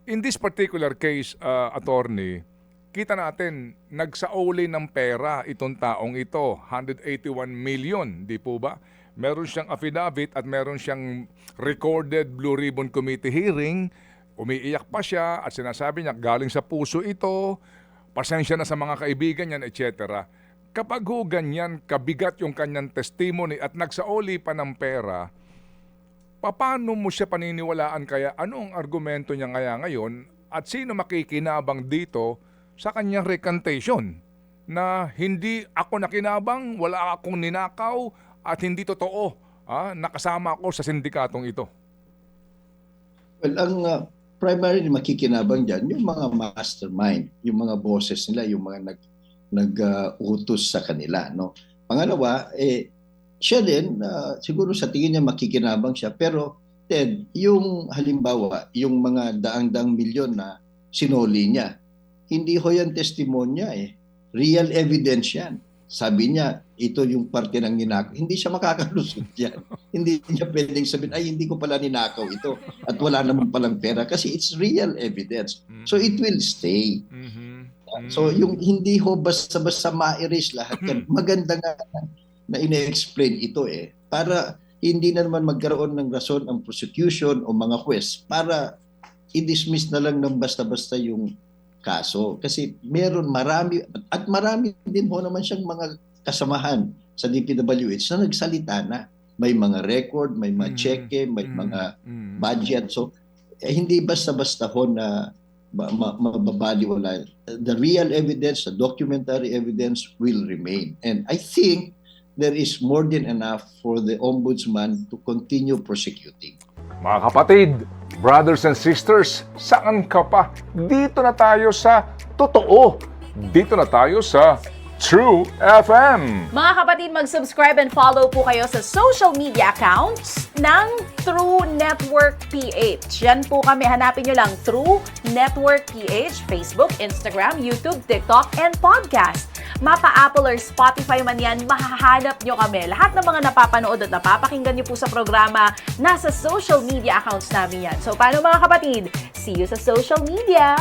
In this particular case, attorney, kita natin, nagsauli ng pera itong taong ito, 181 million, di po ba? Meron siyang affidavit at meron siyang recorded Blue Ribbon Committee hearing. Umiiyak pa siya at sinasabi niya, galing sa puso ito, pasensya na sa mga kaibigan niyan, etc. Kapag ho ganyan, kabigat yung kanyang testimony at nagsauli pa ng pera, paano mo siya paniniwalaan kaya? Ano ang argumento niya kaya ngayon? At sino makikinabang dito sa kanyang recantation? Na hindi ako nakinabang, wala akong ninakaw, at hindi totoo. Nakasama ako sa sindikatong ito. Well, ang primarily makikinabang dyan, yung mga mastermind, yung mga bosses nila, yung mga nag-utos sa kanila. No? Pangalawa, siya din, siguro sa tingin niya makikinabang siya, pero Ted, yung halimbawa, yung mga daang-daang milyon na sinoli niya, hindi ho yan testimonya Real evidence yan. Sabi niya, ito yung parte ng ninakaw. Hindi siya makakalusot yan. Hindi niya pwedeng sabihin, ay hindi ko pala ninakaw ito at wala naman palang pera kasi it's real evidence. So it will stay. So yung hindi ho basta-basta ma-erase lahat yan. Maganda nga na ine-explain ito para hindi na naman magkaroon ng rason ang prosecution o mga huwes para i-dismiss na lang ng basta-basta yung kaso. Kasi marami din ho naman siyang mga kasamahan sa DPWH na nagsalita na. May mga record, may mga cheque, may mga budget. So, hindi basta-basta ho na mababaliwala. The real evidence, the documentary evidence will remain. And I think there is more than enough for the Ombudsman to continue prosecuting. Mga kapatid, brothers and sisters, saan ka pa? Dito na tayo sa totoo. Dito na tayo sa True FM. Mga kapatid, mag-subscribe and follow po kayo sa social media accounts ng True Network PH. Yan po kami. Hanapin nyo lang True Network PH, Facebook, Instagram, YouTube, TikTok, and podcast. Mapa Apple or Spotify man yan, mahahanap nyo kami. Lahat ng mga napapanood at napapakinggan nyo po sa programa, nasa social media accounts namin yan. So, paano mga kapatid? See you sa social media!